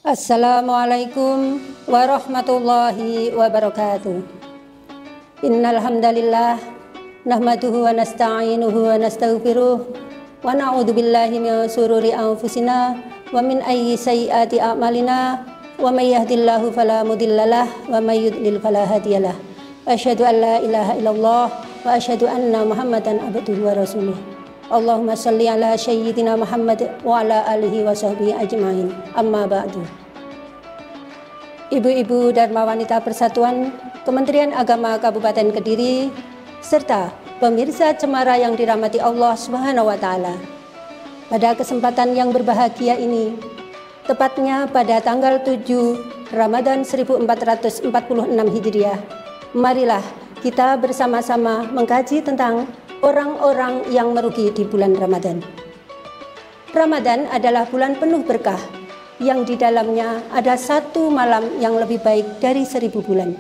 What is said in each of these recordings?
Assalamualaikum warahmatullahi wabarakatuh. Innal hamdalillah nahmaduhu wa nasta'inuhu wa nastaghfiruh wa na'udzu billahi min shururi anfusina wa min sayyiati a'malina wa may yahdihillahu fala mudhillalah wa may yudlil fala hadiyalah. Asyhadu an la ilaha illallah wa asyhadu anna Muhammadan abduhu wa rasuluh. Allahumma sholli ala sayyidina Muhammad wa ala alihi wa sahbihi ajmain. Amma ba'du. Ibu-ibu Dharma Wanita Persatuan Kementerian Agama Kabupaten Kediri serta pemirsa Cemara yang dirahmati Allah Subhanahu wa taala. Pada kesempatan yang berbahagia ini, tepatnya pada tanggal 7 Ramadan 1446 Hijriah, marilah kita bersama-sama mengkaji tentang orang-orang yang merugi di bulan Ramadan. Ramadan adalah bulan penuh berkah yang di dalamnya ada satu malam yang lebih baik dari 1000 bulan,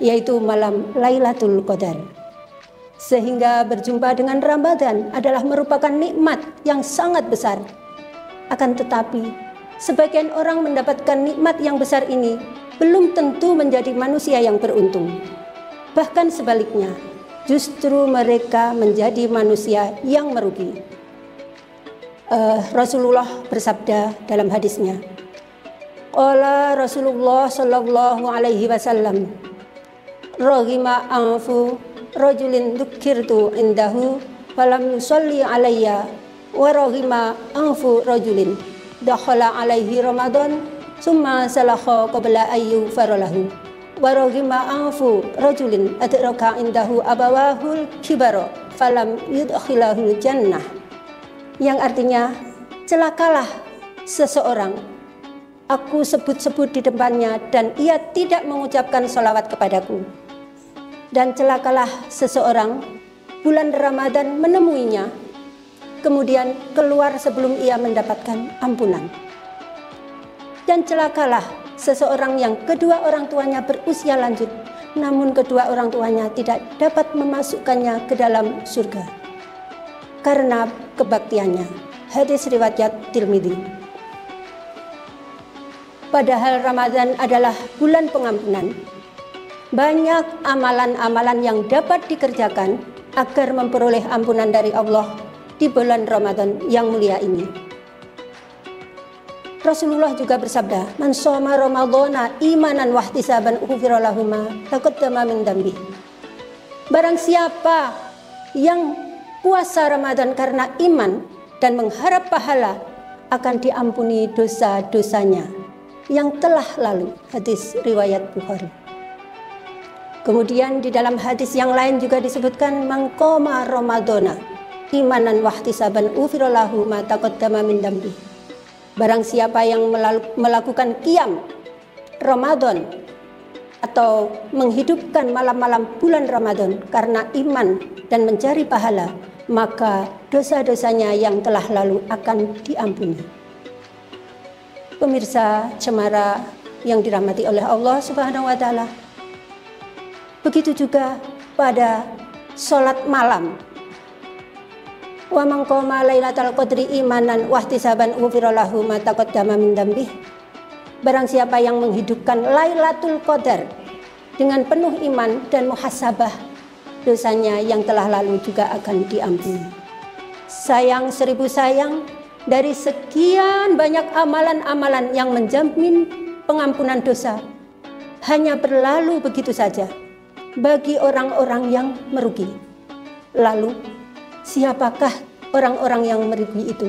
yaitu malam Lailatul Qadar. Sehingga berjumpa dengan Ramadan adalah merupakan nikmat yang sangat besar. Akan tetapi, sebagian orang mendapatkan nikmat yang besar ini belum tentu menjadi manusia yang beruntung. Bahkan sebaliknya, justru mereka menjadi manusia yang merugi. Rasulullah bersabda dalam hadisnya, qala Rasulullah sallallahu alaihi wasallam, raghima anfu rajulin dzukirtu indahu falam yusalli alayya wa raghima anfu rajulin dakhala alaihi Ramadan summa salakha qabla ayyu faralahu wa raghima anfu rajulin adraka indahu abawahul kibara falam yudkhilahul jannah, yang artinya, celakalah seseorang, aku sebut-sebut di depannya dan ia tidak mengucapkan sholawat kepadaku. Dan celakalah seseorang, bulan Ramadan menemuinya, kemudian keluar sebelum ia mendapatkan ampunan. Dan celakalah seseorang yang kedua orang tuanya berusia lanjut, namun kedua orang tuanya tidak dapat memasukkannya ke dalam surga karena kebaktiannya. Hadis riwayat Tirmidzi. Padahal Ramadan adalah bulan pengampunan. Banyak amalan-amalan yang dapat dikerjakan agar memperoleh ampunan dari Allah di bulan Ramadan yang mulia ini. Rasulullah juga bersabda, man shoma ramadhana imanan wahtisaban ghufira lahu ma taqaddama min dzambi. Barang siapa yang puasa Ramadan karena iman dan mengharap pahala, akan diampuni dosa-dosanya yang telah lalu. Hadis riwayat Bukhari. Kemudian di dalam hadis yang lain juga disebutkan, mangkoma ramadhana imanan wahtisaban ghufira lahu ma taqaddama min dzambi. Barang siapa yang melakukan qiyam Ramadan atau menghidupkan malam-malam bulan Ramadan karena iman dan mencari pahala, maka dosa-dosanya yang telah lalu akan diampuni. Pemirsa Cemara yang dirahmati oleh Allah Subhanahu wa taala, begitu juga pada sholat malam. Wa man qama lailatal qadri imanan wahtisaban ghufira lahu ma taqaddama min dzambi. Barang siapa yang menghidupkan Lailatul Qadar dengan penuh iman dan muhasabah, dosanya yang telah lalu juga akan diampuni. Sayang seribu sayang, dari sekian banyak amalan-amalan yang menjamin pengampunan dosa, hanya berlalu begitu saja bagi orang-orang yang merugi. Lalu, siapakah orang-orang yang merugi itu?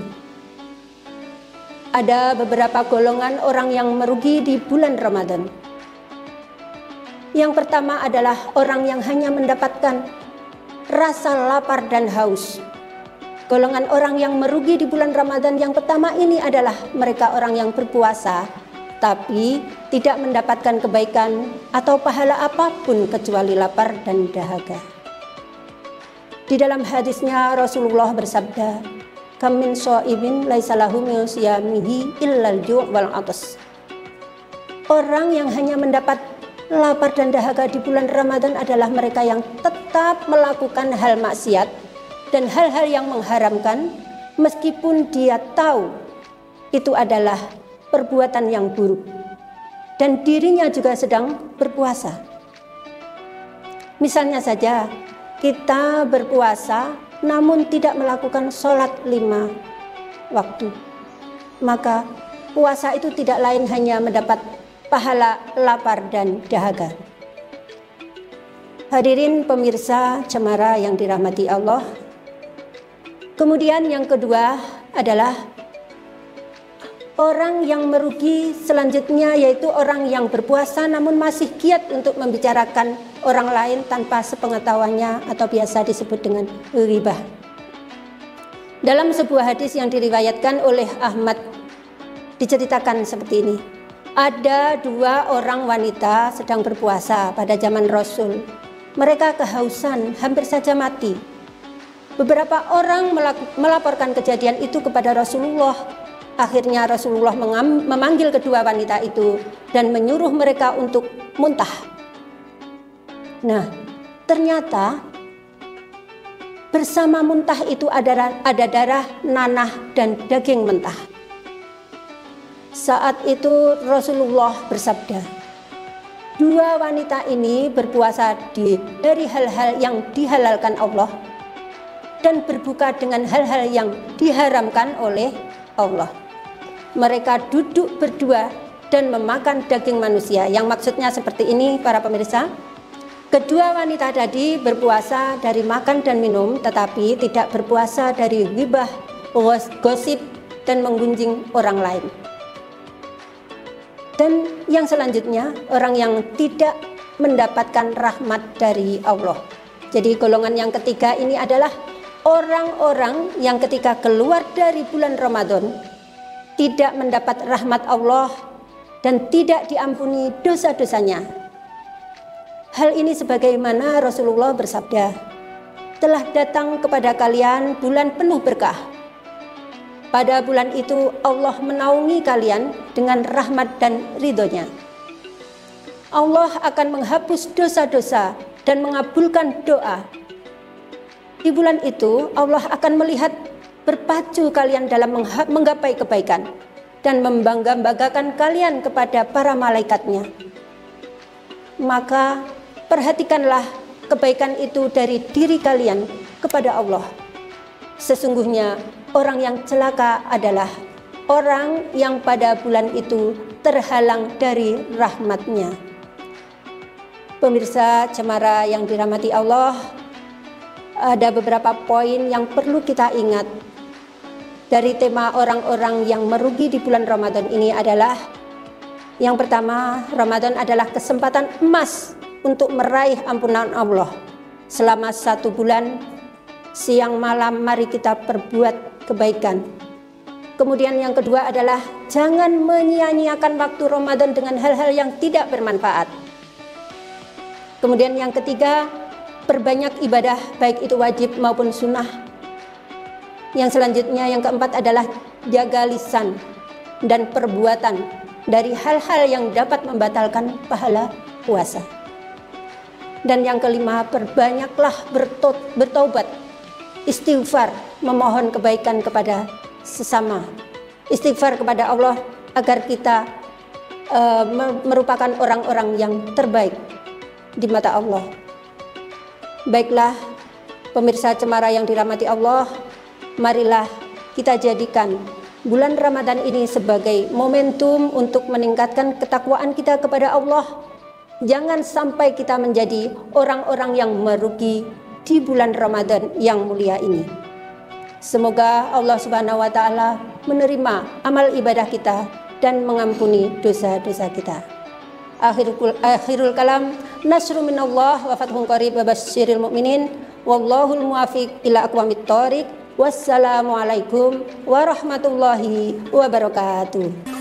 Ada beberapa golongan orang yang merugi di bulan Ramadan. Yang pertama adalah orang yang hanya mendapatkan rasa lapar dan haus. Golongan orang yang merugi di bulan Ramadan yang pertama ini adalah mereka orang yang berpuasa, tapi tidak mendapatkan kebaikan atau pahala apapun kecuali lapar dan dahaga. Di dalam hadisnya Rasulullah bersabda, kam min shaimin laisa lahu min siyamihi illal ju' wal 'atas. Orang yang hanya mendapat lapar dan dahaga di bulan Ramadan adalah mereka yang tetap melakukan hal maksiat dan hal-hal yang mengharamkan, meskipun dia tahu itu adalah perbuatan yang buruk. dan dirinya juga sedang berpuasa. Misalnya saja, kita berpuasa namun tidak melakukan sholat 5 waktu. Maka puasa itu tidak lain hanya mendapat pahala lapar dan dahaga. Hadirin pemirsa Cemara yang dirahmati Allah. Kemudian yang kedua adalah orang yang merugi selanjutnya, yaitu orang yang berpuasa namun masih giat untuk membicarakan orang lain tanpa sepengetahuannya atau biasa disebut dengan ghibah. Dalam sebuah hadis yang diriwayatkan oleh Ahmad diceritakan seperti ini. Ada 2 orang wanita sedang berpuasa pada zaman Rasul. Mereka kehausan, hampir saja mati. Beberapa orang melaporkan kejadian itu kepada Rasulullah. Akhirnya Rasulullah memanggil kedua wanita itu dan menyuruh mereka untuk muntah. Nah, ternyata bersama muntah itu ada darah, nanah, dan daging mentah. Saat itu Rasulullah bersabda, 2 wanita ini berpuasa dari hal-hal yang dihalalkan Allah dan berbuka dengan hal-hal yang diharamkan oleh Allah. Mereka duduk berdua dan memakan daging manusia. Yang maksudnya seperti ini para pemirsa. Kedua wanita tadi berpuasa dari makan dan minum, tetapi tidak berpuasa dari ghibah, gosip, dan menggunjing orang lain. Dan yang selanjutnya, orang yang tidak mendapatkan rahmat dari Allah. Jadi golongan yang ketiga ini adalah orang-orang yang ketika keluar dari bulan Ramadan tidak mendapat rahmat Allah dan tidak diampuni dosa-dosanya. Hal ini sebagaimana Rasulullah bersabda, telah datang kepada kalian bulan penuh berkah. Pada bulan itu Allah menaungi kalian dengan rahmat dan ridhonya. Allah akan menghapus dosa-dosa dan mengabulkan doa. Di bulan itu Allah akan melihat berpacu kalian dalam menggapai kebaikan dan membangga-banggakan kalian kepada para malaikatnya. Maka perhatikanlah kebaikan itu dari diri kalian kepada Allah. Sesungguhnya orang yang celaka adalah orang yang pada bulan itu terhalang dari rahmatnya. Pemirsa Cemara yang dirahmati Allah, ada beberapa poin yang perlu kita ingat dari tema orang-orang yang merugi di bulan Ramadan ini adalah, yang pertama, Ramadan adalah kesempatan emas untuk meraih ampunan Allah. Selama 1 bulan, siang malam mari kita perbuat kebaikan. Kemudian yang kedua adalah jangan menyia-nyiakan waktu Ramadan dengan hal-hal yang tidak bermanfaat. Kemudian yang ketiga, perbanyak ibadah baik itu wajib maupun sunnah. Yang selanjutnya, yang keempat adalah jaga lisan dan perbuatan dari hal-hal yang dapat membatalkan pahala puasa. Dan yang kelima, perbanyaklah bertaubat, istighfar, memohon kebaikan kepada sesama, istighfar kepada Allah agar kita merupakan orang-orang yang terbaik di mata Allah. Baiklah pemirsa Cemara yang dirahmati Allah, marilah kita jadikan bulan Ramadan ini sebagai momentum untuk meningkatkan ketakwaan kita kepada Allah. Jangan sampai kita menjadi orang-orang yang merugi di bulan Ramadan yang mulia ini. Semoga Allah Subhanahu wa taala menerima amal ibadah kita dan mengampuni dosa-dosa kita. Akhirul kalam, nasru minallah wa fathun qarib wa basyiril mu'minin wallahul muwafiq ila aqwamit thoriq. Wassalamualaikum warahmatullahi wabarakatuh.